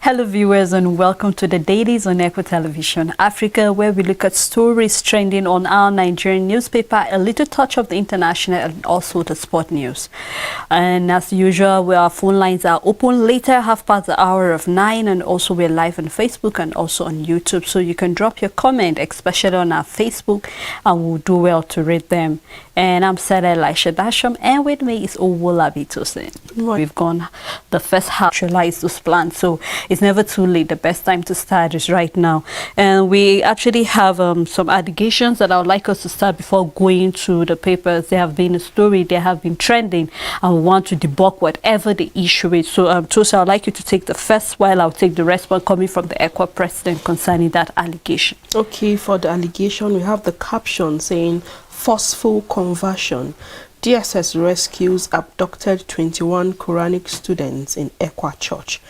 Hello viewers and welcome to the Dailies on Echo Television Africa, where we look at stories trending on our Nigerian newspaper, a little touch of the international and also the sport news. And as usual, our phone lines are open later, 9:30, and also we're live on Facebook and also on YouTube. So you can drop your comment, especially on our Facebook, and we'll do well to read them. And I'm Sarah Elisha Dasham, and with me is Owola Bitosin. We've gone the first half to actualize those plans, so it's never too late. The best time to start is right now. And we actually have some allegations that I would like us to start before going to the papers. There have been a story, they have been trending, and we want to debunk whatever the issue is. So Tosa, I'd like you to take the first, while I'll take the response coming from the ECWA president concerning that allegation. Okay, for the allegation, we have the caption saying forceful conversion. DSS rescues abducted 21 Quranic students in ECWA Church.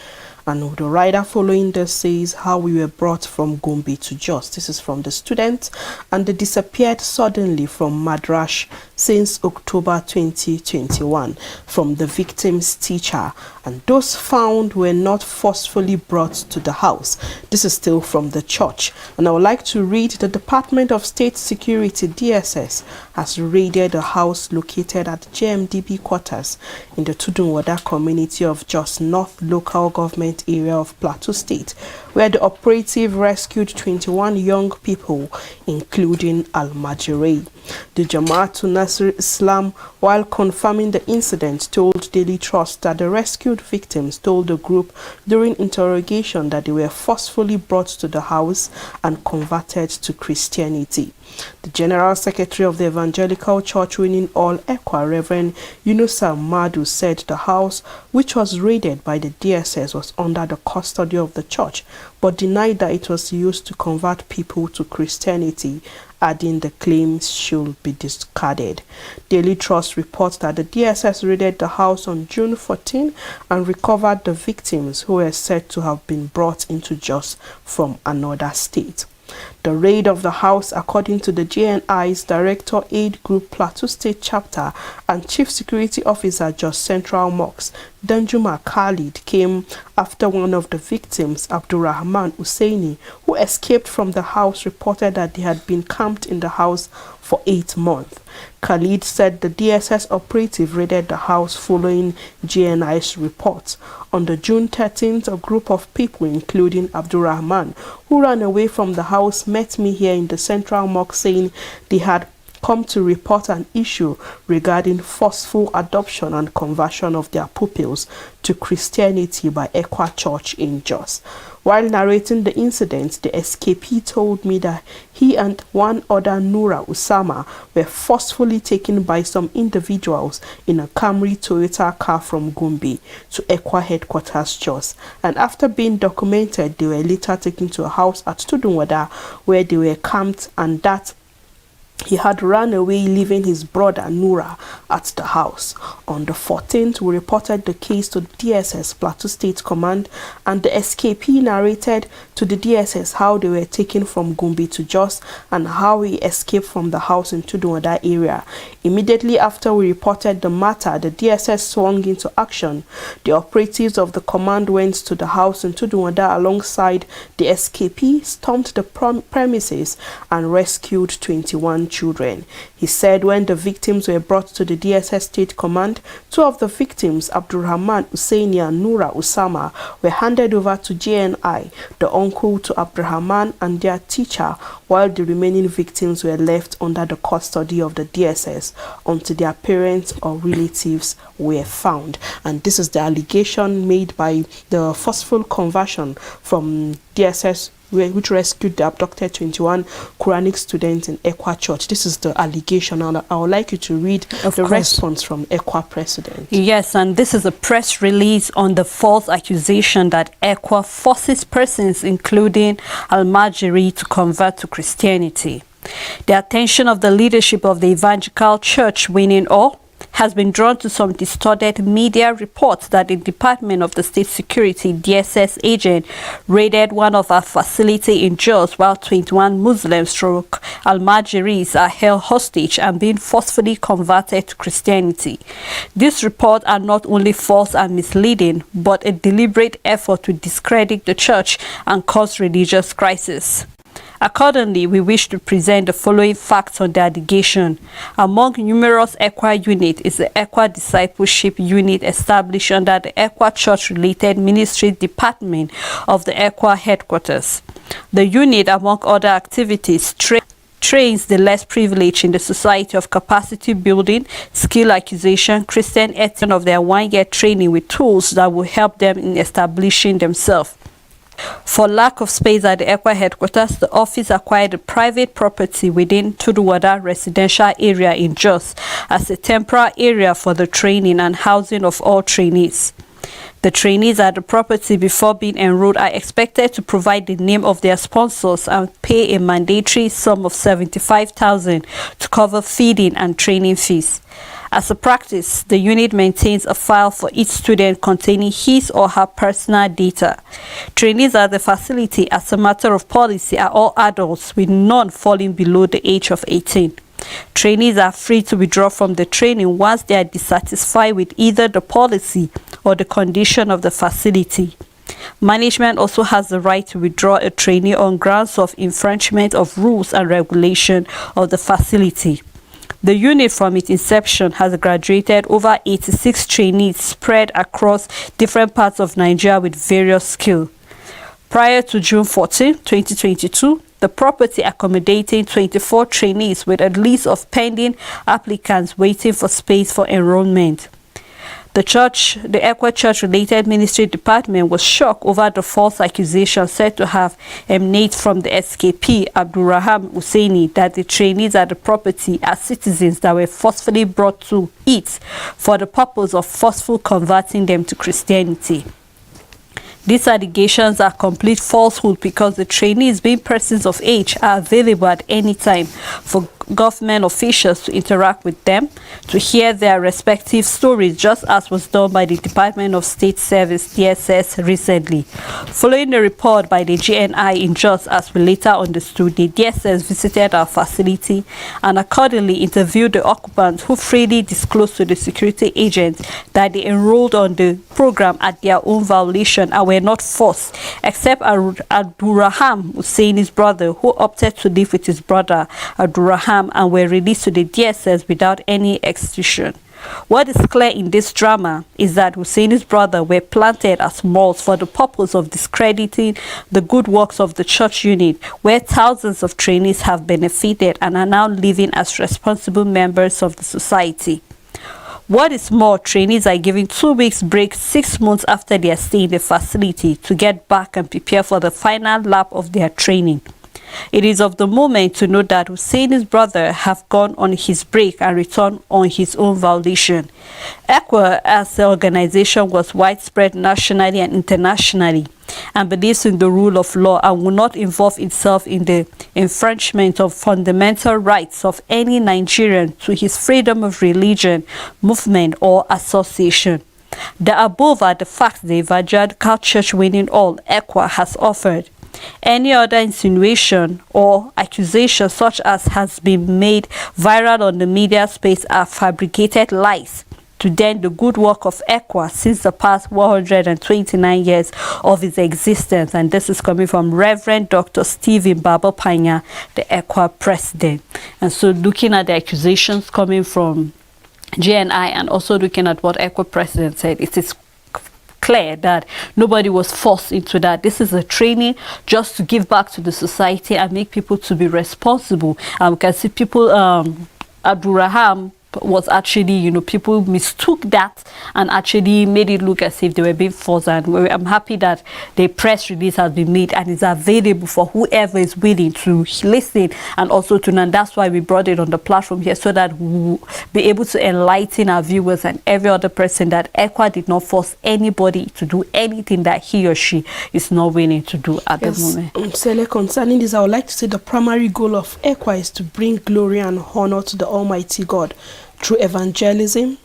And the writer following this says how we were brought from Gombe to Jos. This is from the students, and they disappeared suddenly from Madrash since October 2021 from the victim's teacher, and those found were not forcefully brought to the house. This is still from the church, and I would like to read: the Department of State Security DSS has raided a house located at JMDB quarters in the Tudunwada community of Jos North local government area of Plateau State, where the operative rescued 21 young people, including Al-Majiri. The Jamaatul Nasr Islam, while confirming the incident, told Daily Trust that the rescued victims told the group during interrogation that they were forcefully brought to the house and converted to Christianity. The General Secretary of the Evangelical Church Winning All ECWA, Reverend Yunusa Madu, said the house, which was raided by the DSS, was under the custody of the church, but denied that it was used to convert people to Christianity, adding the claims should be discarded. Daily Trust reports that the DSS raided the house on June 14 and recovered the victims, who were said to have been brought into Jos from another state. The raid of the house, according to the JNI's Director Aid Group Plateau State Chapter and Chief Security Officer Jos Central Mosque, Danjuma Khalid, came after one of the victims, Abdurrahman Hussaini, who escaped from the house, reported that they had been camped in the house for 8 months. Khalid said the DSS operative raided the house following JNI's reports. On the June 13th, a group of people, including Abdurrahman, who ran away from the house, met me here in the Central Mosque, saying they had come to report an issue regarding forceful adoption and conversion of their pupils to Christianity by ECWA Church in Jos. While narrating the incident, the escapee told me that he and one other, Nura Usama, were forcefully taken by some individuals in a Camry Toyota car from Gombe to ECWA headquarters Jos, and after being documented, they were later taken to a house at Tudunwada where they were camped, and that he had run away, leaving his brother Nura at the house. On the 14th, we reported the case to the DSS Plateau State Command, and the escapee narrated to the DSS how they were taken from Gombe to Jos and how he escaped from the house in Tudunwada area. Immediately after we reported the matter, the DSS swung into action. The operatives of the command went to the house in Tudunwada alongside the escapee, stormed the premises, and rescued 21 children. He said when the victims were brought to the DSS State Command, 2 of the victims, Abdurrahman Hussaini and Nura Usama, were handed over to JNI, the uncle to Abdurrahman and their teacher, while the remaining victims were left under the custody of the DSS until their parents or relatives were found. And this is the allegation made by the forceful conversion from DSS, which rescued the abducted 21 Quranic students in ECWA Church. This is the allegation, and I would like you to read the response from ECWA president. Yes, and this is a press release on the false accusation that ECWA forces persons, including Al-Majiri, to convert to Christianity. The attention of the leadership of the Evangelical Church Winning All has been drawn to some distorted media reports that the Department of the State Security DSS agent raided one of our facilities in Jos while 21 Muslims stroke Almajiris are held hostage and being forcefully converted to Christianity. These reports are not only false and misleading, but a deliberate effort to discredit the church and cause religious crisis. Accordingly, we wish to present the following facts on the allegation. Among numerous ECWA units is the ECWA Discipleship Unit established under the ECWA Church-related Ministry Department of the ECWA headquarters. The unit, among other activities, trains the less privileged in the society of capacity building, skill acquisition, Christian ethics of their one-year training with tools that will help them in establishing themselves. For lack of space at the ECWA headquarters, the office acquired a private property within Tuduwada residential area in Jos as a temporary area for the training and housing of all trainees. The trainees at the property before being enrolled are expected to provide the name of their sponsors and pay a mandatory sum of 75,000 to cover feeding and training fees. As a practice, the unit maintains a file for each student containing his or her personal data. Trainees at the facility, as a matter of policy, are all adults, with none falling below the age of 18. Trainees are free to withdraw from the training once they are dissatisfied with either the policy or the condition of the facility. Management also has the right to withdraw a trainee on grounds of infringement of rules and regulation of the facility. The unit from its inception has graduated over 86 trainees spread across different parts of Nigeria with various skills. Prior to June 14, 2022, the property accommodating 24 trainees with a list of pending applicants waiting for space for enrollment. The ECWA Church-related Ministry Department was shocked over the false accusation said to have emanated from the SKP, Abdurrahman Hussaini, that the trainees at the property are citizens that were forcefully brought to it for the purpose of forcefully converting them to Christianity. These allegations are complete falsehood because the trainees, being persons of age, are available at any time for government officials to interact with them, to hear their respective stories, just as was done by the Department of State Service DSS recently. Following the report by the GNI in Jos, as we later understood, the DSS visited our facility and accordingly interviewed the occupants, who freely disclosed to the security agents that they enrolled on the program at their own violation and were not forced, except Abdurrahman Hussaini's brother, who opted to live with his brother Abdurrahman and were released to the DSS without any execution. What is clear in this drama is that Hussaini's brother were planted as malls for the purpose of discrediting the good works of the church unit, where thousands of trainees have benefited and are now living as responsible members of the society. What is more, trainees are given 2 weeks break 6 months after their stay in the facility to get back and prepare for the final lap of their training. It is of the moment to note that Hussaini's brother have gone on his break and returned on his own volition. ECWA as an organization was widespread nationally and internationally and believes in the rule of law and will not involve itself in the infringement of fundamental rights of any Nigerian to his freedom of religion, movement or association. The above are the facts the evangelical church winning all ECWA has offered. Any other insinuation or accusation such as has been made viral on the media space are fabricated lies to dent the good work of ECWA since the past 129 years of its existence. And this is coming from Reverend Dr. Stephen Babapanya, the ECWA president. And so looking at the accusations coming from GNI and also looking at what ECWA president said, it is clear that nobody was forced into that. This is a training just to give back to the society and make people to be responsible. We can see people, Abdurrahman was actually, people mistook that and actually made it look as if they were being forced. And I'm happy that the press release has been made and is available for whoever is willing to listen and also to know. And that's why we brought it on the platform here, so that we'll be able to enlighten our viewers and every other person that ECWA did not force anybody to do anything that he or she is not willing to do at the moment. Sele, concerning this, I would like to say the primary goal of ECWA is to bring glory and honor to the Almighty God through evangelism,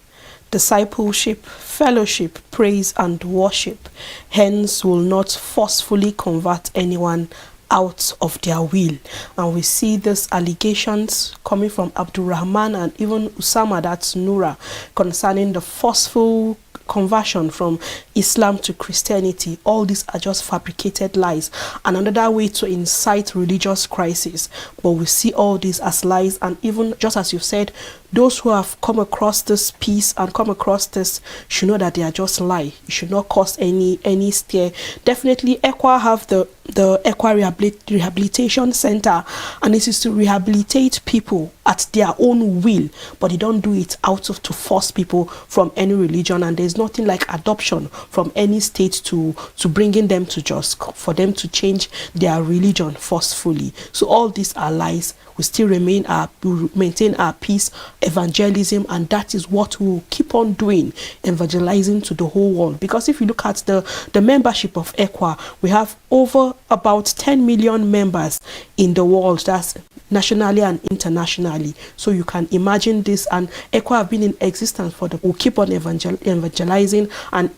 discipleship, fellowship, praise and worship. Hence will not forcefully convert anyone out of their will. And we see these allegations coming from Abdurrahman and even Usama, that's Nura, concerning the forceful conversion from Islam to Christianity. All these are just fabricated lies and another way to incite religious crisis. But we see all these as lies, and even just as you said, those who have come across this piece and come across this should know that they are just lie. It should not cause any stir. Definitely ECWA have the ECWA Rehabilitation Center, and this is to rehabilitate people at their own will, but they don't do it out of to force people from any religion. And there's nothing like adoption from any state to bringing them to just for them to change their religion forcefully. So all these are lies. We still maintain our peace, evangelism, and that is what we'll keep on doing, evangelizing to the whole world. Because if you look at the membership of ECWA, we have over about 10 million members in the world. That's nationally and internationally. So you can imagine this, and ECWA have been in existence for we'll keep on evangelizing, and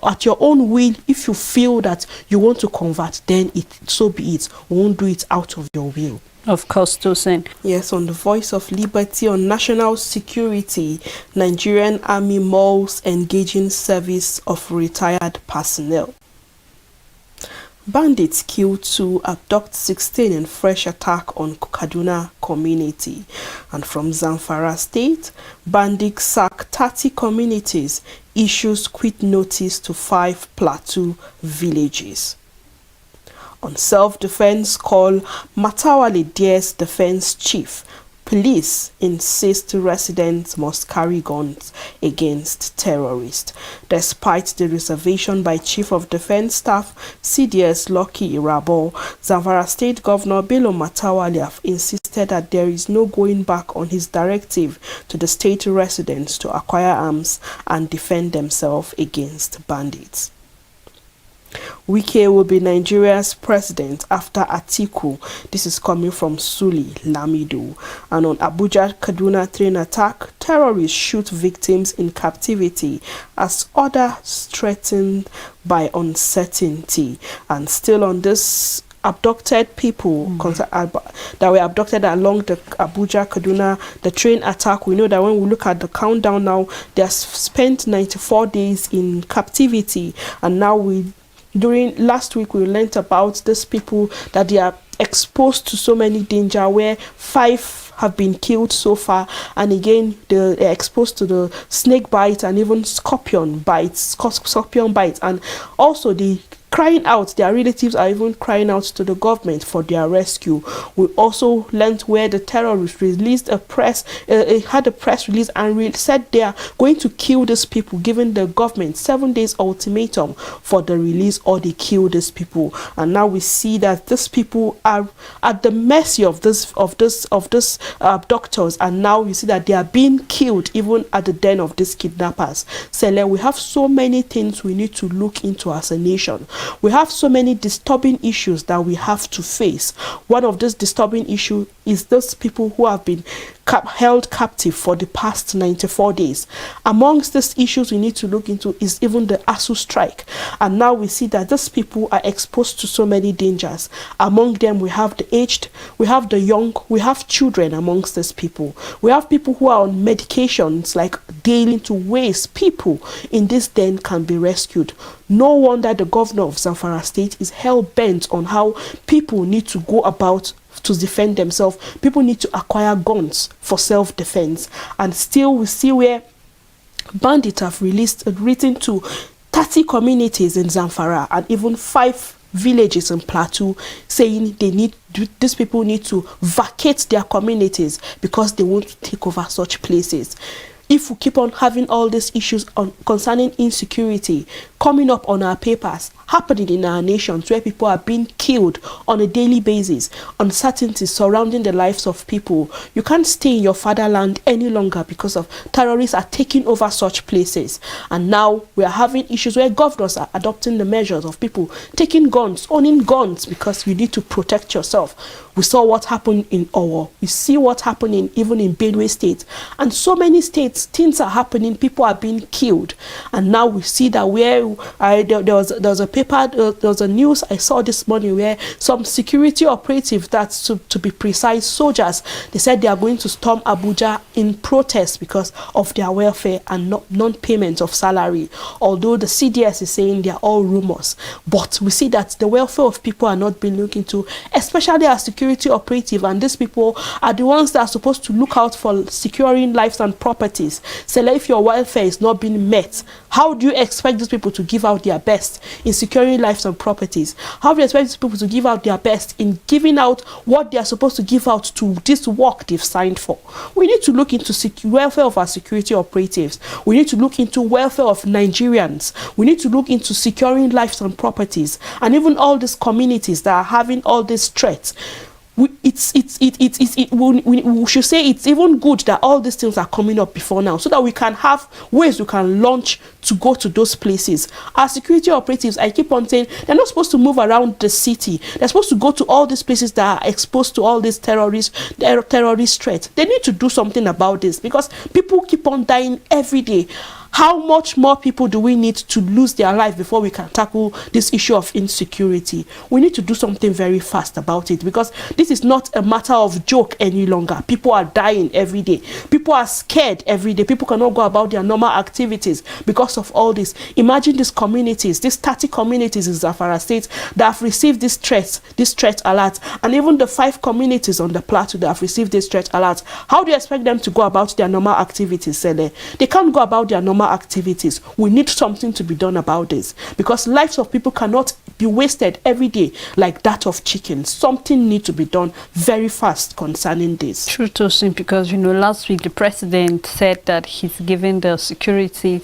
at your own will, if you feel that you want to convert, then so be it. We won't do it out of your will. Of course, Tosin. Yes, on the Voice of Liberty on national security, Nigerian Army mauls engaging service of retired personnel. Bandits kill 2, abduct 16 in fresh attack on Kaduna community. And from Zamfara State, bandits sack 30 communities, issues quit notice to 5 plateau villages. On self-defense call, Matawale dares defense chief. Police insist residents must carry guns against terrorists. Despite the reservation by Chief of Defense Staff CDS Lucky Irabo, Zamfara State Governor Bello Matawale have insisted that there is no going back on his directive to the state residents to acquire arms and defend themselves against bandits. Wike will be Nigeria's president after Atiku. This is coming from Suli Lamido. And on Abuja-Kaduna train attack, terrorists shoot victims in captivity as others threatened by uncertainty. And still on this, abducted people that were abducted along the Abuja-Kaduna, the train attack. We know that when we look at the countdown now, they have spent 94 days in captivity, and now during last week we learnt about these people that they are exposed to so many danger, where 5 have been killed so far, and again they're exposed to the snake bite and even scorpion bites, and also the crying out, their relatives are even crying out to the government for their rescue. We also learned where the terrorists released had a press release and said they are going to kill these people, giving the government 7 days ultimatum for the release or they kill these people. And now we see that these people are at the mercy of this abductors, and now we see that they are being killed even at the den of these kidnappers. So we have so many things we need to look into as a nation. We have so many disturbing issues that we have to face. One of these disturbing issues is those people who have been held captive for the past 94 days. Amongst these issues we need to look into is even the ASU strike. And now we see that these people are exposed to so many dangers. Among them, we have the aged, we have the young, we have children amongst these people. We have people who are on medications like daily to waste. People in this den can be rescued. No wonder the governor of Zamfara State is hell-bent on how people need to go about to defend themselves. People need to acquire guns for self-defense. And still we see where bandits have written to 30 communities in Zamfara and even 5 villages in Plateau, saying these people need to vacate their communities because they want to take over such places. If we keep on having all these issues concerning insecurity coming up on our papers, happening in our nations, where people are being killed on a daily basis, uncertainty surrounding the lives of people, you can't stay in your fatherland any longer because of terrorists are taking over such places. And now we are having issues where governors are adopting the measures of people taking guns, owning guns, because you need to protect yourself. We saw what happened in Owo. We see what happened even in Benue State. And so many states violence. Things are happening. People are being killed. And now we see that where there was a paper, there was a news I saw this morning where some security operatives, that's to be precise, soldiers, they said they are going to storm Abuja in protest because of their welfare and non-payment of salary. Although the CDS is saying they are all rumors, but we see that the welfare of people are not being looked into, especially as security operative, and these people are the ones that are supposed to look out for securing lives and properties. So if your welfare is not being met, how do you expect these people to give out their best in securing lives and properties? How do you expect these people to give out their best in giving out what they are supposed to give out to this work they've signed for? We need to look into welfare of our security operatives. We need to look into welfare of Nigerians. We need to look into securing lives and properties, and even all these communities that are having all these threats. We should say it's even good that all these things are coming up before now, so that we can have ways we can launch to go to those places. Our security operatives, I keep on saying, they're not supposed to move around the city. They're supposed to go to all these places that are exposed to all these terrorist threats. They need to do something about this, because people keep on dying every day. How much more people do we need to lose their life before we can tackle this issue of insecurity? We need to do something very fast about it, because this is not a matter of joke any longer. People are dying every day. People are scared every day. People cannot go about their normal activities because of all this. Imagine these communities, these 30 communities in Zamfara State that have received this threat alert, and even the 5 communities on the plateau that have received this threat alert. How do you expect them to go about their normal activities, Sele? They can't go about their normal activities. We need something to be done about this, because lives of people cannot be wasted every day like that of chickens. Something needs to be done very fast concerning this. True, Tosin, because last week the president said that he's giving the security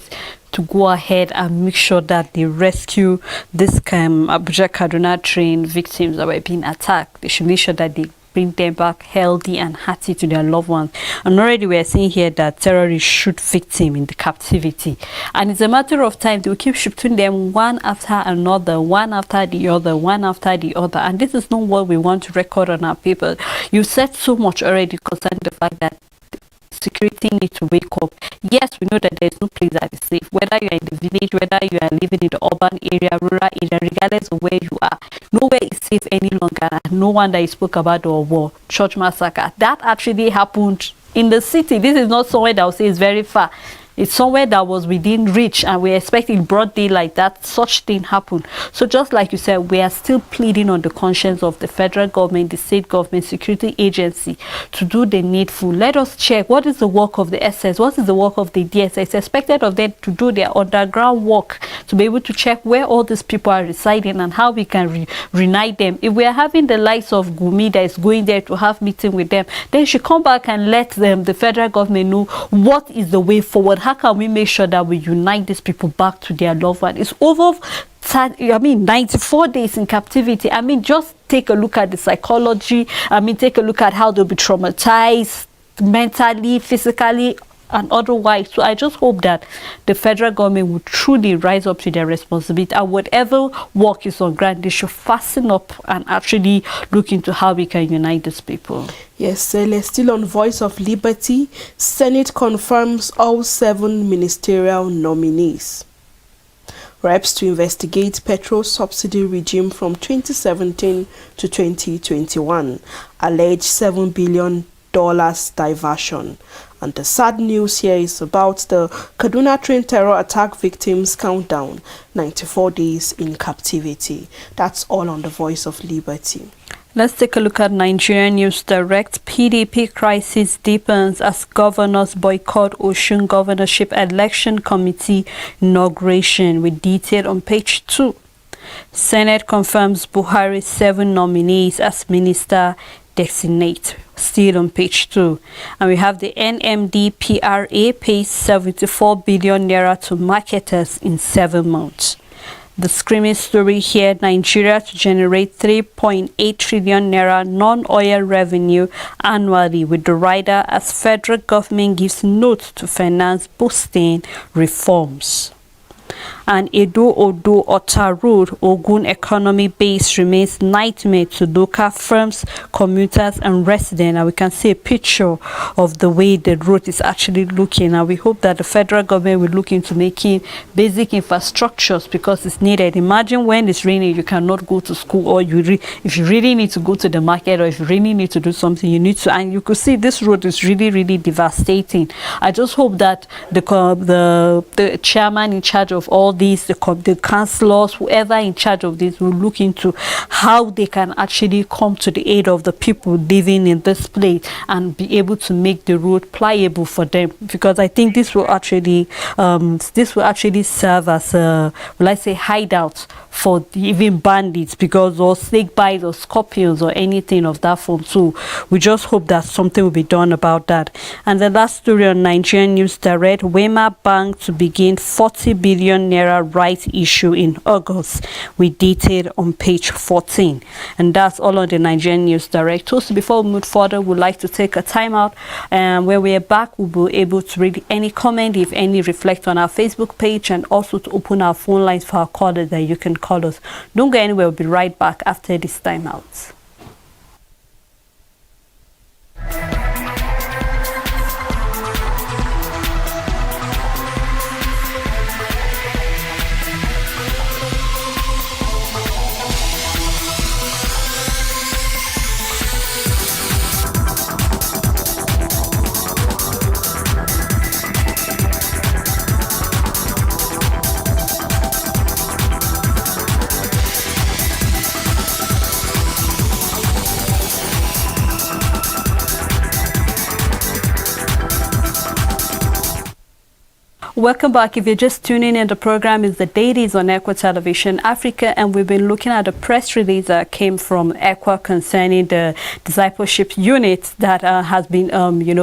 to go ahead and make sure that they rescue this Abuja Kaduna train victims that were being attacked. They should make sure that they bring them back healthy and hearty to their loved ones. And already we are seeing here that terrorists shoot victims in the captivity, and it's a matter of time. They will keep shooting them one after another, one after the other, one after the other, and this is not what we want to record on our paper. You said so much already concerning the fact that security needs to wake up. Yes, we know that there is no place that is safe, whether you're in the village, whether you are living in the urban area, rural area, regardless of where you are. Nowhere is safe any longer. No wonder he spoke about the war, church massacre. That actually happened in the city. This is not somewhere that I would say is very far. It's somewhere that was within reach, and we're expecting broad daylight that such thing happened. So just like you said, we are still pleading on the conscience of the federal government, the state government, security agency to do the needful. Let us check what is the work of the SS, what is the work of the DSS. It's expected of them to do their underground work, to be able to check where all these people are residing and how we can reunite them. If we are having the likes of Gumi that is going there to have meeting with them, then she come back and let them, the federal government, know what is the way forward. How can we make sure that we unite these people back to their loved one? It's over 94 days in captivity. Just take a look at the psychology. Take a look at how they'll be traumatized mentally, physically, and otherwise. So I just hope that the federal government will truly rise up to their responsibility, and whatever work is on ground, they should fasten up and actually look into how we can unite these people. Yes, still on Voice of Liberty, Senate confirms all 7 ministerial nominees. Reps to investigate petrol subsidy regime from 2017 to 2021. Alleged $7 billion diversion. And the sad news here is about the Kaduna train terror attack victims countdown, 94 days in captivity. That's all on the Voice of Liberty. Let's take a look at Nigerian News Direct. PDP crisis deepens as governors boycott Osun Governorship Election Committee inauguration, with detail on page 2. Senate confirms Buhari's 7 nominees as minister designate, still on page 2. And we have the NMDPRA pays 74 billion naira to marketers in 7 months. The screaming story here: Nigeria to generate 3.8 trillion naira non-oil revenue annually, with the rider as federal government gives note to finance boosting reforms. And Edo-Odo Ota Road, Ogun economy base remains nightmare to local firms, commuters and residents. And we can see a picture of the way the road is actually looking. And we hope that the federal government will look into making basic infrastructures because it's needed. Imagine when it's raining, you cannot go to school, or if you really need to go to the market, or if you really need to do something, you need to. And you could see this road is really, really devastating. I just hope that the chairman in charge of all these, the councillors, whoever in charge of this, will look into how they can actually come to the aid of the people living in this place and be able to make the road pliable for them, because I think this will actually serve as a, will I say, hideout for even bandits, because or snake bites or scorpions or anything of that form. So we just hope that something will be done about that. And the last story on Nigerian News Direct: Wema Bank to begin 40 billion naira rights issue in August, we detailed on page 14. And that's all on the Nigerian News Direct. Also, before we move further, we'd like to take a time out, and when we are back, we'll be able to read any comment, if any, reflect on our Facebook page, and also to open our phone lines for our callers that you can call us. Don't go anywhere. We'll be right back after this time out. Welcome back. If you're just tuning in, the program is the Dailies on Equa Television Africa, and we've been looking at a press release that came from Equa concerning the discipleship unit that has been,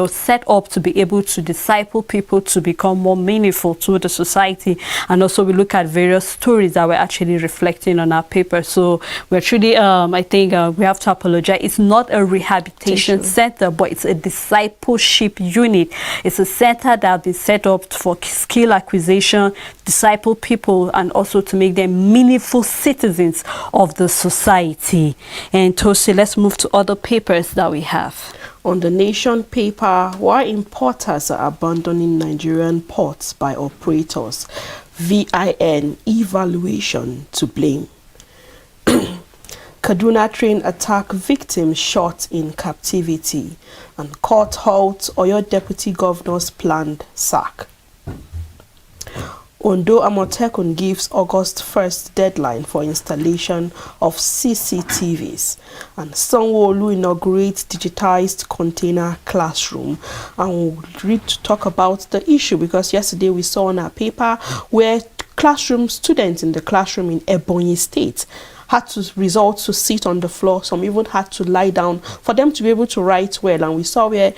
set up to be able to disciple people to become more meaningful to the society. And also we look at various stories that we're actually reflecting on our paper. So we're truly, I think we have to apologize. It's not a rehabilitation center, but it's a discipleship unit. It's a center that is set up for skill acquisition, disciple people, and also to make them meaningful citizens of the society. And Tosi, let's move to other papers that we have. On the Nation paper, why importers are abandoning Nigerian ports by operators. VIN evaluation to blame. Kaduna train attack victim shot in captivity. And court halts Oyo deputy governor's planned sack. Ondo Amotekun gives August 1st deadline for installation of CCTVs. And Sanwo-Olu inaugurates digitized container classroom. And we'll read to talk about the issue, because yesterday we saw on our paper where students in the classroom in Ebonyi State had to resort to sit on the floor. Some even had to lie down for them to be able to write well. And we saw where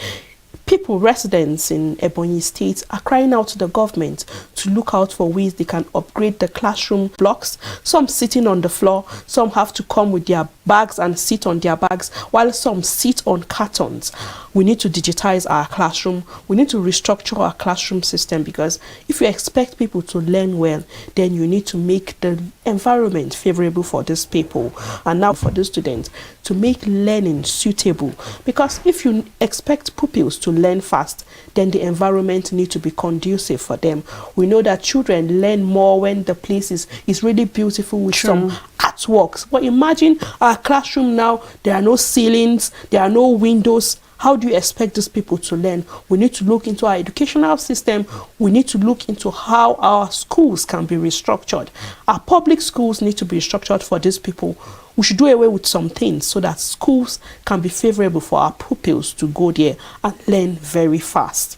residents in Ebonyi State are crying out to the government to look out for ways they can upgrade the classroom blocks. Some sitting on the floor, some have to come with their bags and sit on their bags, while some sit on cartons. We need to digitize our classroom. We need to restructure our classroom system, because if you expect people to learn well, then you need to make the environment favorable for these people and now for the students to make learning suitable. Because if you expect pupils to learn fast, then the environment needs to be conducive for them. We know that children learn more when the place is really beautiful with some artworks. But imagine our classroom now, there are no ceilings, there are no windows. How do you expect these people to learn? We need to look into our educational system. We need to look into how our schools can be restructured. Our public schools need to be restructured for these people. We should do away with some things so that schools can be favorable for our pupils to go there and learn very fast.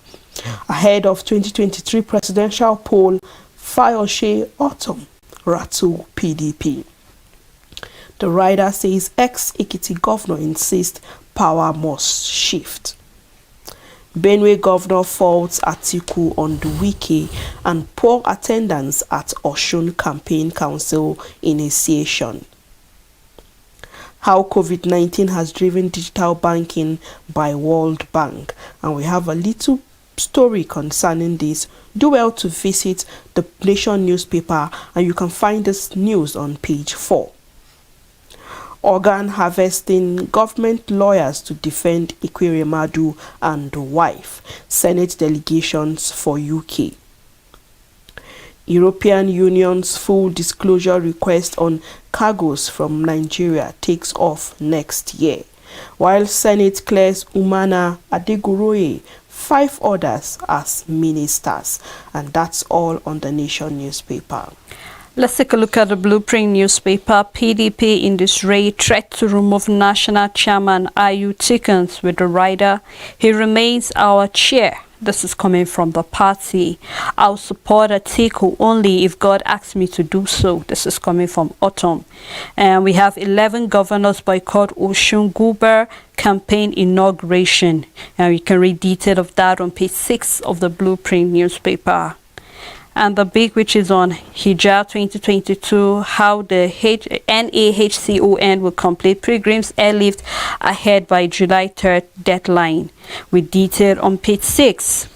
Ahead of 2023 presidential poll, Fayose Autumn, Ratu PDP. The writer says ex-Ekiti governor insists power must shift. Benue governor faults Atiku on the wiki and poor attendance at Osun Campaign Council initiation. How COVID-19 has driven digital banking by World Bank. And we have a little story concerning this, do well to visit the Nation newspaper, and you can find this news on page 4. Organ harvesting, government lawyers to defend Ekweremadu and wife, Senate delegations for UK. European Union's full disclosure request on cargoes from Nigeria takes off next year, while Senate clears Umana Adeguroye, 5 others as ministers. And that's all on the Nation newspaper. Let's take a look at the Blueprint newspaper. PDP in disarray, threat to remove national chairman Ayu Tickens with the rider. He remains our chair. This is coming from the party. I'll support Atiku only if God asks me to do so. This is coming from Autumn. And we have 11 governors boycott Osun Guber campaign inauguration. And you can read detail of that on page 6 of the Blueprint newspaper. And the big, which is on Hijab 2022, how the NAHCON will complete pilgrims airlift ahead by July 3rd deadline, with detail on page 6.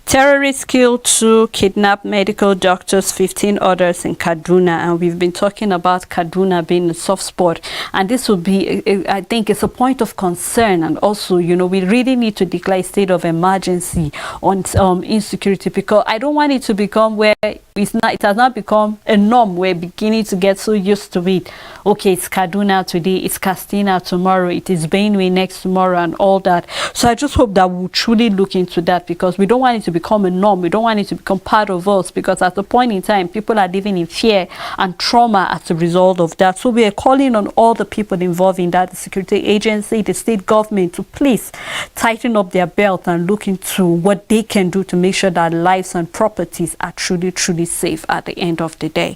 Terrorists killed 2, kidnapped medical doctors, 15 others in Kaduna. And we've been talking about Kaduna being a soft spot. And this will be, I think, it's a point of concern. And also, you know, we really need to declare a state of emergency on insecurity, because I don't want it to become where it has not become a norm. We're beginning to get so used to it. Okay, it's Kaduna today, it's Katsina tomorrow, it is Benue next tomorrow, and all that. So I just hope that we'll truly look into that, because we don't want it to become a norm. We don't want it to become part of us, because at the point in time, people are living in fear and trauma as a result of that. So we are calling on all the people involved in that, the security agency, the state government, to please tighten up their belt and look into what they can do to make sure that lives and properties are truly, truly safe at the end of the day.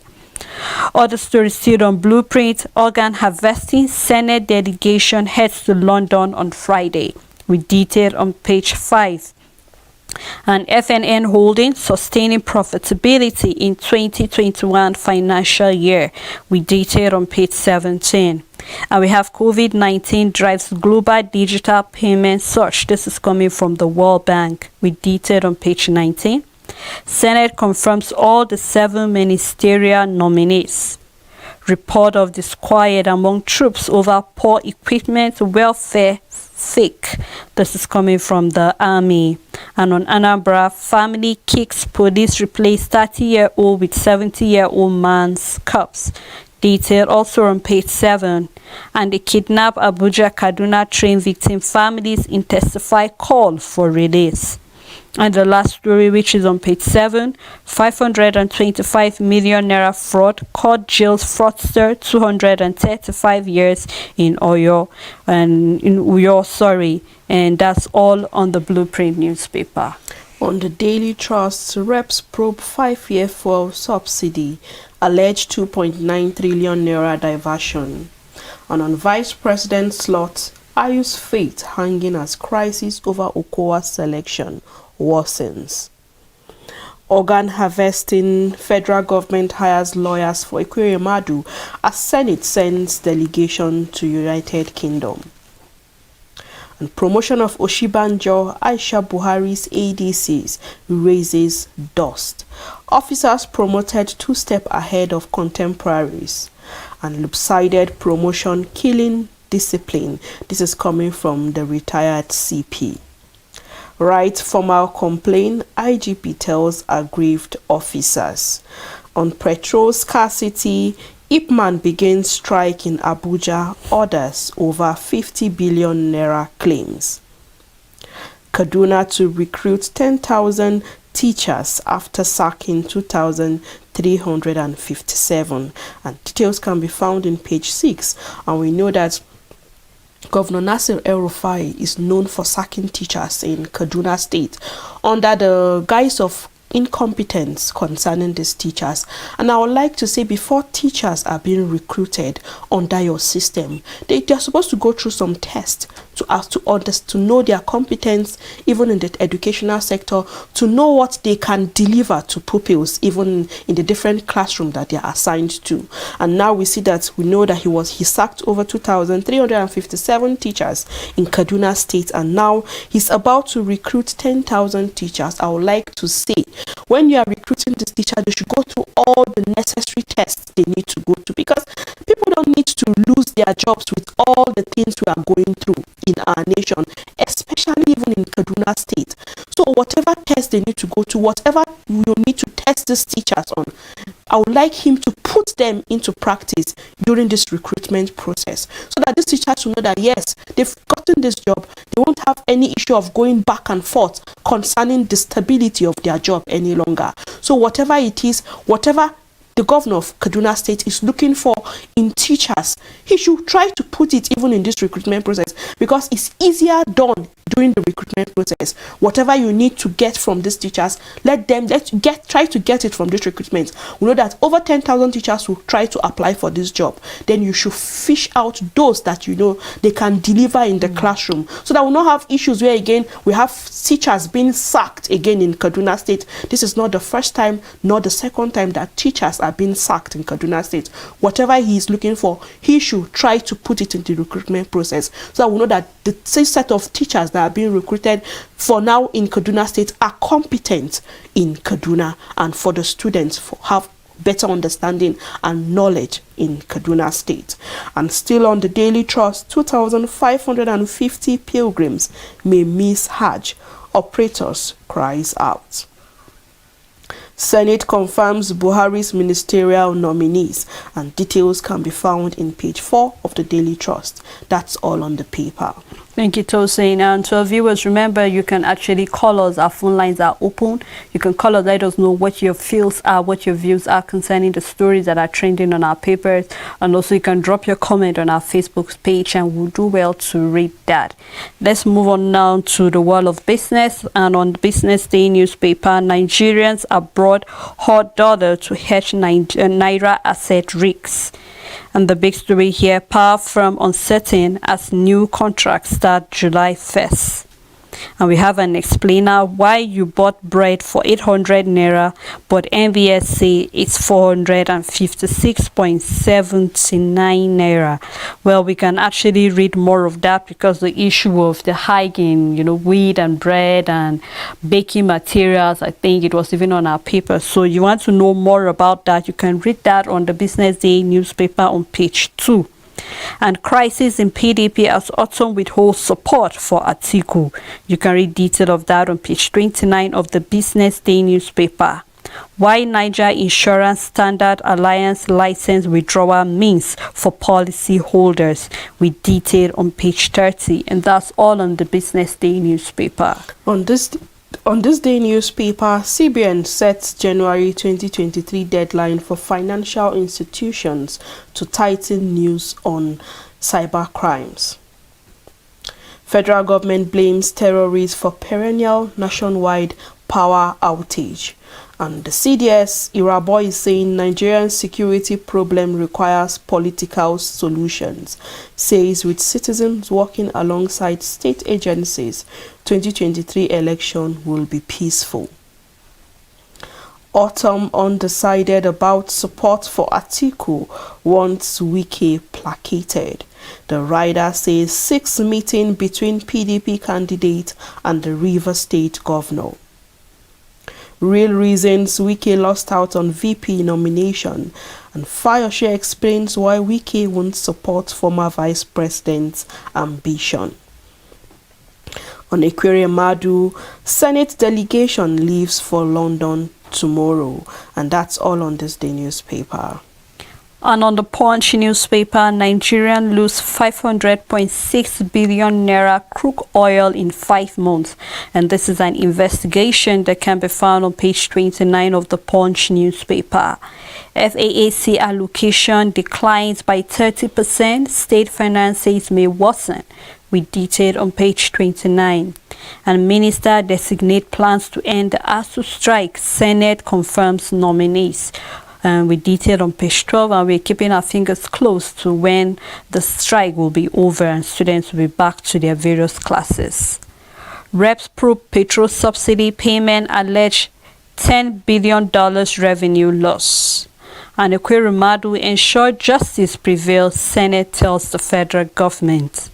Other stories still on Blueprint. Organ harvesting, Senate delegation heads to London on Friday, with detail on page 5. And FNN Holding sustaining profitability in 2021 financial year, with detail on page 17. And we have COVID-19 drives global digital payment surge. This is coming from the World Bank, with detail on page 19. Senate confirms all the 7 ministerial nominees. Report of disquiet among troops over poor equipment, welfare fake. This is coming from the army. And on Anambra, family kicks police replace 30-year-old with 70-year-old man's cups. Detail also on page 7. And the kidnapped Abuja Kaduna train victim families intensify call for release. And the last story, which is on page 7, 525 million naira fraud, court jails fraudster 235 years in Oyo, and that's all on the Blueprint newspaper. On the Daily Trust, reps probe 5-year fuel subsidy, alleged 2.9 trillion naira diversion. And on Vice President slot, Ayu's fate hanging as crisis over Okowa's selection worsens. Organ harvesting, federal government hires lawyers for Ekweremadu as Senate sends delegation to United Kingdom. And promotion of Oshibanjo, Aisha Buhari's ADCs raises dust. Officers promoted 2 steps ahead of contemporaries. And lopsided promotion killing discipline. This is coming from the retired CP. Right formal complaint, IGP tells aggrieved officers. On petrol scarcity, Ipman begins strike in Abuja, orders over 50 billion naira claims. Kaduna to recruit 10,000 teachers after sacking 2,357. And details can be found in page 6. And we know that Governor Nasir El-Rufai is known for sacking teachers in Kaduna State under the guise of incompetence concerning these teachers. And I would like to say, before teachers are being recruited under your system, they are supposed to go through some tests to know their competence, even in the educational sector, to know what they can deliver to pupils, even in the different classroom that they are assigned to. And now we know that he sacked over 2,357 teachers in Kaduna State, and now he's about to recruit 10,000 teachers. I would like to say, when you are recruiting this teacher, they should go through all the necessary tests they need to go to, because people don't need to lose their jobs with all the things we are going through in our nation, especially even in Kaduna State. So whatever test they need to go to, whatever you need to test these teachers on, I would like him to put them into practice during this recruitment process, so that these teachers will know that yes, they've gotten this job. They won't have any issue of going back and forth concerning the stability of their job any longer. So whatever it is, whatever the governor of Kaduna State is looking for in teachers, he should try to put it even in this recruitment process, because it's easier done during the recruitment process. Whatever you need to get from these teachers, try to get it from this recruitment. We know that over 10,000 teachers will try to apply for this job. Then you should fish out those that you know they can deliver in the classroom, so that we'll not have issues where again we have teachers being sacked again in Kaduna State. This is not the first time nor the second time that teachers are being sacked in Kaduna State. Whatever he is looking for, he should try to put it in the recruitment process, so that we know that the same set of teachers that are being recruited for now in Kaduna State are competent in Kaduna, and for the students have better understanding and knowledge in Kaduna State. And still on the Daily Trust, 2,550 pilgrims may miss Hajj. Operators cries out. Senate confirms Buhari's ministerial nominees, and details can be found in page 4 of the Daily Trust. That's all on the paper. Thank you, Tosin. And to our viewers, remember, you can actually call us. Our phone lines are open. You can call us, let us know what your feels are, what your views are concerning the stories that are trending on our papers. And also you can drop your comment on our Facebook page, and we'll do well to read that. Let's move on now to the world of business. And on the Business Day newspaper, Nigerians abroad hot dollar to hedge Naira asset risks. And the big story here, power firm uncertain as new contracts start July 1st. And we have an explainer why you bought bread for 800 naira, but NVS say it's 456.79 naira. Well, we can actually read more of that, because the issue of the hike in, wheat and bread and baking materials, I think it was even on our paper. So you want to know more about that, you can read that on the Business Day newspaper on page 2. And crisis in PDP as Autumn withholds support for Atiku. You can read detail of that on page 29 of the Business Day newspaper. Why Niger Insurance Standard Alliance license withdrawal means for policy holders, with detail on page 30. And that's all on the Business Day newspaper. On this day newspaper, CBN sets January 2023 deadline for financial institutions to tighten news on cyber crimes. Federal government blames terrorists for perennial nationwide power outage. And the CDS Iraboy is saying Nigerian security problem requires political solutions. Says with citizens working alongside state agencies, 2023 election will be peaceful. Autumn undecided about support for Atiku, wants Wike placated. The rider says 6th meeting between PDP candidate and the Rivers State governor. Real reasons Wike lost out on VP nomination, and Fayose explains why Wike won't support former vice president's ambition. On Ekwere Madu, Senate delegation leaves for London tomorrow, and that's all on this day newspaper. And on the Punch newspaper, Nigerian lose 500.6 billion naira crude oil in 5 months. And this is an investigation that can be found on page 29 of the Punch newspaper. FAAC allocation declines by 30%. State finances may worsen. with detail on page 29. And Minister designate plans to end the ASU strike. Senate confirms nominees. With detail on page 12, and we're keeping our fingers close to when the strike will be over and students will be back to their various classes. Reps probe petrol subsidy payment allege $10 billion revenue loss. And Ekweremadu ensure justice prevails, Senate tells the federal government.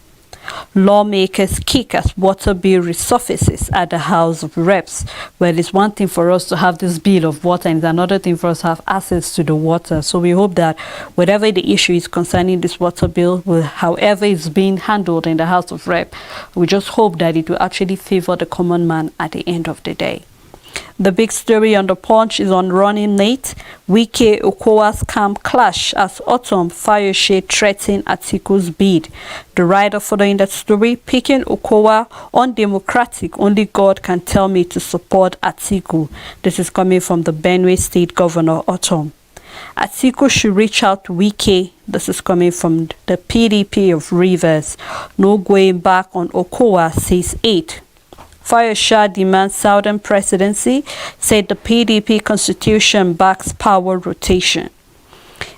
Lawmakers kick as water bill resurfaces at the House of Reps. Well, it's one thing for us to have this bill of water and it's another thing for us to have access to the water. So we hope that whatever the issue is concerning this water bill, however it's being handled in the House of Reps, we just hope that it will actually favor the common man at the end of the day. The big story on the Punch is on running late. Wike Okowa's camp clash as Autumn Fayose threaten Atiku's bid. The writer following that story, picking Okowa undemocratic, only God can tell me to support Atiku. This is coming from the Benue State Governor Autumn. Atiku should reach out to Wike. This is coming from the PDP of Rivers. No going back on Okowa, says 8. Fayose demands Southern presidency, said the PDP constitution backs power rotation.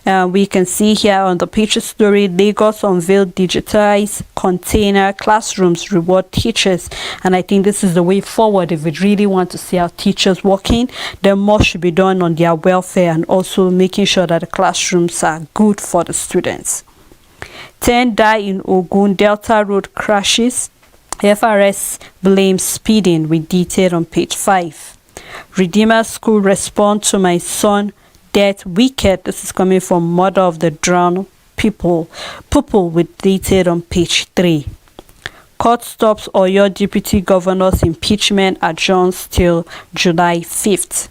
We can see here on the picture story, Lagos unveiled digitized container classrooms reward teachers. And I think this is the way forward. If we really want to see our teachers working, then more should be done on their welfare and also making sure that the classrooms are good for the students. 10 die in Ogun Delta Road crashes. FRS blames speeding with detail on page 5. Redeemer School respond to my son death wicked. This is coming from mother of the drowned people with detail on page 3. Court stops Oyo deputy governor's impeachment adjourns till July 5th.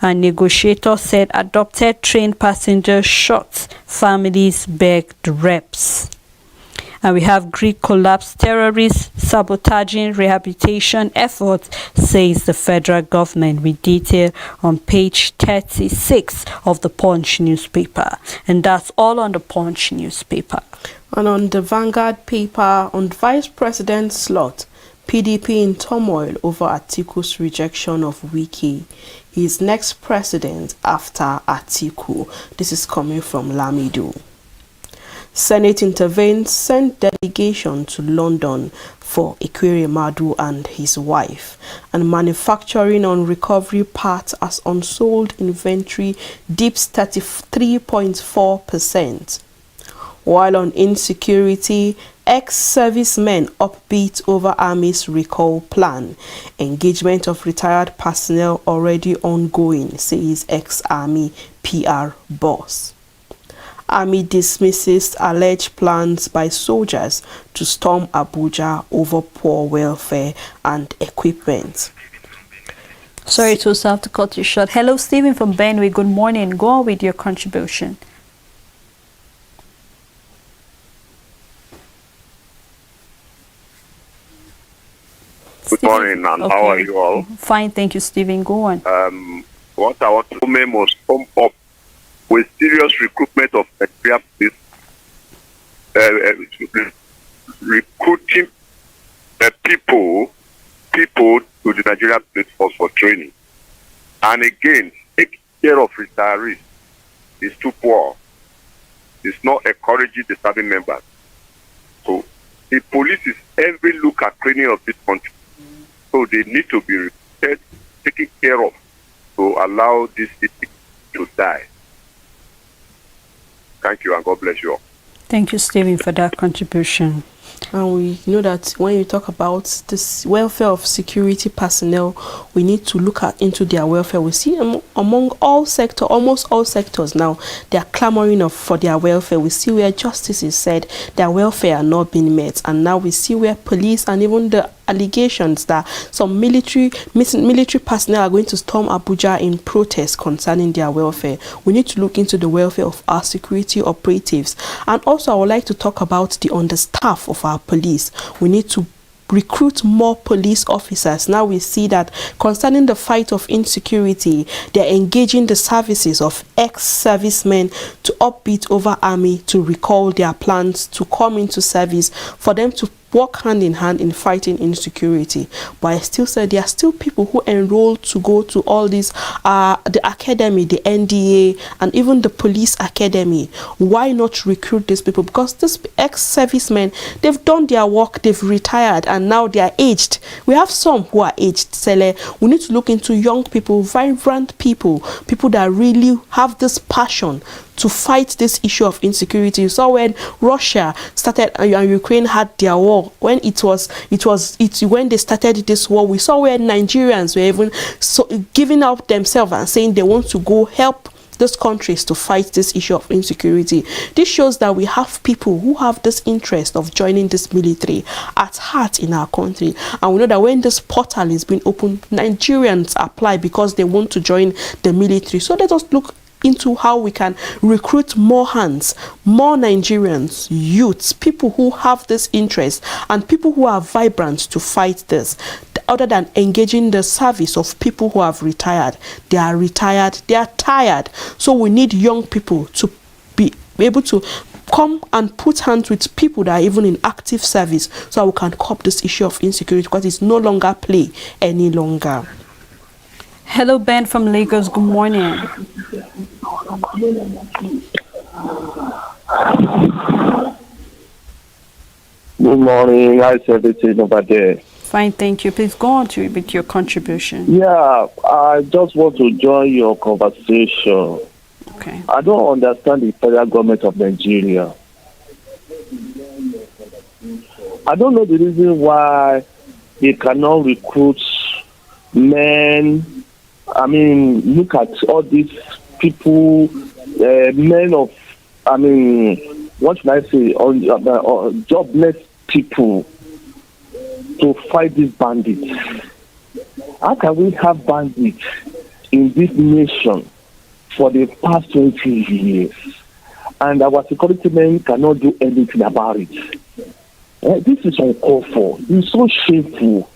A negotiator said adopted train passengers shot. Families beg the reps. And we have Greek collapse terrorists sabotaging rehabilitation efforts, says the federal government, with detail on page 36 of the Punch newspaper. And that's all on the Punch newspaper. And on the Vanguard paper, on Vice President slot, PDP in turmoil over Atiku's rejection of Wike. He is next president after Atiku. This is coming from Lamido. Senate intervenes, sent delegation to London for Ekweremadu and his wife. And manufacturing on recovery parts as unsold inventory dips 33.4%. While on insecurity, ex-servicemen upbeat over Army's recall plan. Engagement of retired personnel already ongoing, says ex-Army PR boss. Army dismisses alleged plans by soldiers to storm Abuja over poor welfare and equipment. Sorry to have to cut you short. Hello, Stephen from Benue. Good morning. Go on with your contribution. Good morning, and how are you all? Fine, thank you, Stephen. Go on. What I want to say must come up with serious recruitment of Nigeria police, recruiting people to the Nigeria police force for training. And again, taking care of retirees is too poor. It's not encouraging the serving members. So the police is every look at training of this country. So they need to be taken care of to allow this city to die. Thank you, and God bless you all. Thank you, Stephen, for that contribution. And we know that when you talk about this welfare of security personnel, we need to look into their welfare. We see among all sectors, almost all sectors now, they are clamoring for their welfare. We see where justice is said their welfare are not being met. And now we see where police and even the allegations that some military personnel are going to storm Abuja in protest concerning their welfare. We need to look into the welfare of our security operatives. And also I would like to talk about the understaff of our police. We need to recruit more police officers. Now we see that concerning the fight of insecurity, they're engaging the services of ex-servicemen to upbeat over Army to recall their plans to come into service, for them to work hand in hand in fighting insecurity. But I still said there are still people who enroll to go to all these, the academy, the NDA, and even the police academy. Why not recruit these people? Because these ex-servicemen, they've done their work, they've retired, and now they are aged. We have some who are aged. Sele, we need to look into young people, vibrant people, people that really have this passion to fight this issue of insecurity. So when Russia started and Ukraine had their war, when when they started this war, we saw where Nigerians were even giving up themselves and saying they want to go help these countries to fight this issue of insecurity. This shows that we have people who have this interest of joining this military at heart in our country. And we know that when this portal is being opened, Nigerians apply because they want to join the military. So let us look into how we can recruit more hands, more Nigerians, youths, people who have this interest, and people who are vibrant to fight this, other than engaging the service of people who have retired. They are retired, they are tired. So we need young people to be able to come and put hands with people that are even in active service, so we can curb this issue of insecurity, because it's no longer play any longer. Hello, Ben from Lagos. Good morning. Good morning. How's everything over there? Fine, thank you. Please go on with your contribution. Yeah, I just want to join your conversation. Okay. I don't understand the federal government of Nigeria. I don't know the reason why they cannot recruit men. I mean, look at all these people, men of, I mean, what should I say, jobless people to fight these bandits. How can we have bandits in this nation for the past 20 years and our security men cannot do anything about it? This is uncalled for. It's so shameful.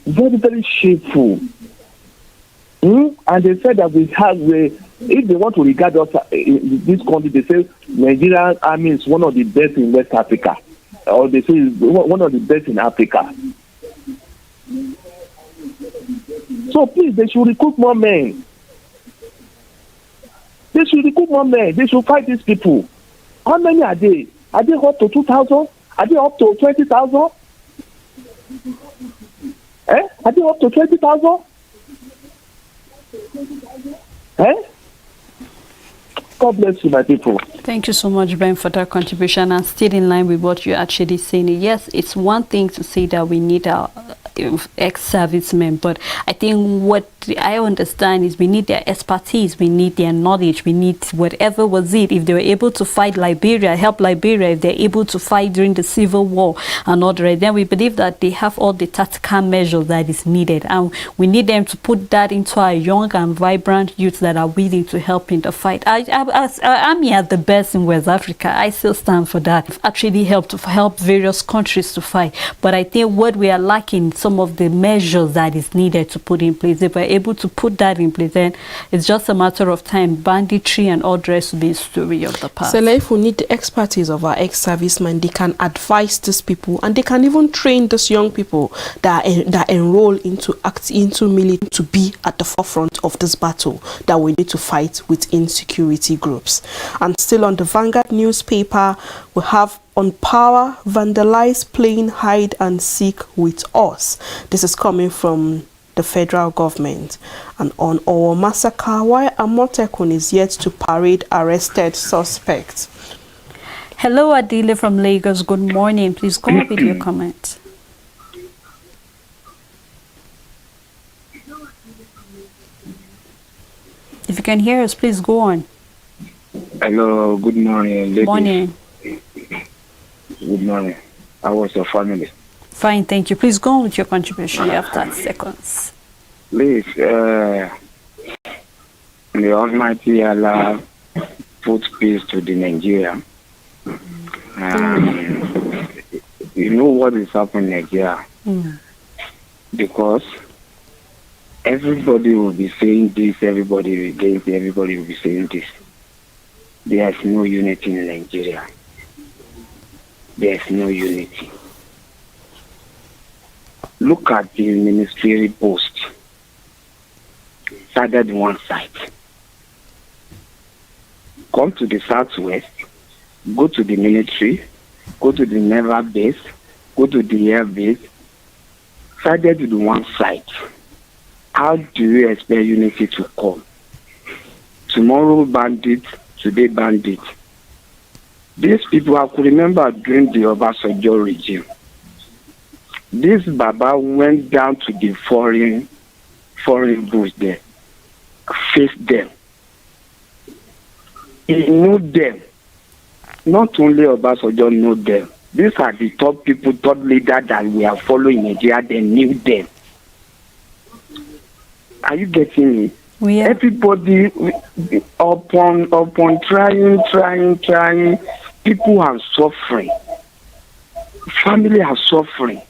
Very, very shameful. And they said that if they want to regard us in this country, they say Nigerian army is one of the best in West Africa, or they say it's one of the best in Africa. So please, they should recruit more men. They should recruit more men. They should fight these people. How many are they? Are they up to 2,000? Are they up to 20,000? Are they up to 20,000? God bless you, my people. Thank you so much, Ben, for that contribution. And still in line with what you're actually saying. Yes, it's one thing to say that we need our ex-servicemen, but I think what I understand is we need their expertise, we need their knowledge, we need whatever was it. If they were able to fight Liberia, help Liberia, if they're able to fight during the civil war and all that, then we believe that they have all the tactical measures that is needed, and we need them to put that into our young and vibrant youths that are willing to help in the fight. Army are the best in West Africa. I still stand for that. We've actually helped various countries to fight, but I think what we are lacking, some of the measures that is needed to put in place. If we're able to put that in place, then it's just a matter of time. Banditry and all the rest will be a story of the past. So if we need the expertise of our ex-servicemen, they can advise these people, and they can even train these young people that enroll into military to be at the forefront of this battle that we need to fight with insecurity groups. And still on the Vanguard newspaper, we have on power, vandalize playing hide and seek with us. This is coming from the federal government. And on our massacre, why Amotekun is yet to parade arrested suspects. Hello, Adile from Lagos. Good morning. Please go on with your comment. If you can hear us, please go on. Hello, good morning, ladies. Morning. Good morning. How was your family? Fine, thank you. Please go on with your contribution. You have 30 seconds. Please, the Almighty Allah put peace to the Nigeria. You know what is happening in Nigeria? Because everybody will be saying this, everybody will be against, everybody will be saying this. There is no unity in Nigeria. There is no unity. look at the ministerial post. Started one side. Come to the southwest, go to the military, go to the naval base, go to the air base, started with one side. How do you expect unity to come? Tomorrow bandit, today bandit. These people, I could remember during the Obasanjo regime, this Baba went down to the foreign bush there, faced them. He knew them. Not only Obasanjo knew them. These are the top people, top leaders that we are following in Nigeria. They knew them. Are you getting me? Yeah. Everybody upon trying, people are suffering. Family are suffering.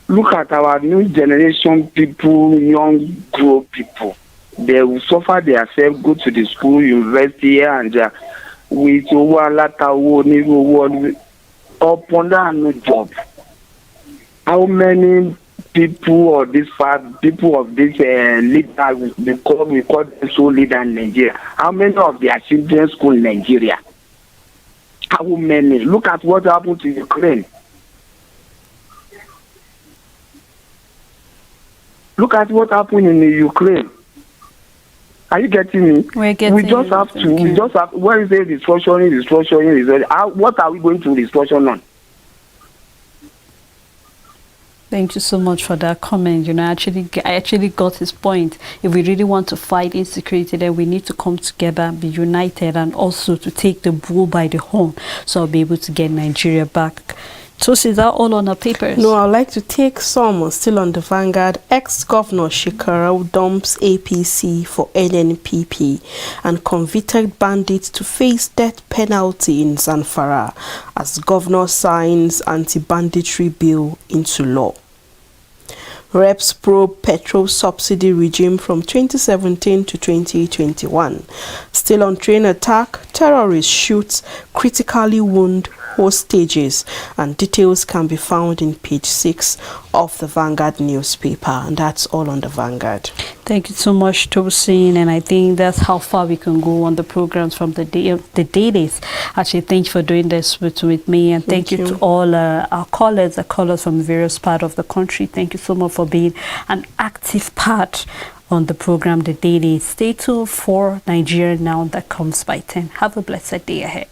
Look at our new generation people, young grown people. They will suffer themselves, go to the school, university here and there with upon that no job. How many people of this people of this leader we call them so leader in Nigeria? How many of their children school in Nigeria? How many? Look at what happened to Ukraine. Look at what happened in Ukraine. Are you getting me? We're getting we just have to. We just have. Where is the restructuring? What are we going to restructure on? Thank you so much for that comment. You know, I actually got his point. If we really want to fight insecurity, then we need to come together, be united, and also to take the bull by the horn, so I'll be able to get Nigeria back. So is that all on the papers? No, I'd like to take some still on the Vanguard. Ex-Governor Shekarau dumps APC for NNPP, and convicted bandits to face death penalty in Zamfara as governor signs anti-banditry bill into law. Reps probe petrol subsidy regime from 2017 to 2021. Still on train attack, terrorists shoot, critically wound hostages, and details can be found in page 6 of the Vanguard newspaper, and that's all on the Vanguard. Thank you so much, Tosin, and I think that's how far we can go on the programs from the dailies. Actually, thank you for doing this with me, and thank you to all our callers, the callers from various parts of the country. Thank you so much for being an active part on the program, The Dailies. Stay tuned for Nigeria Now that comes by 10. Have a blessed day ahead.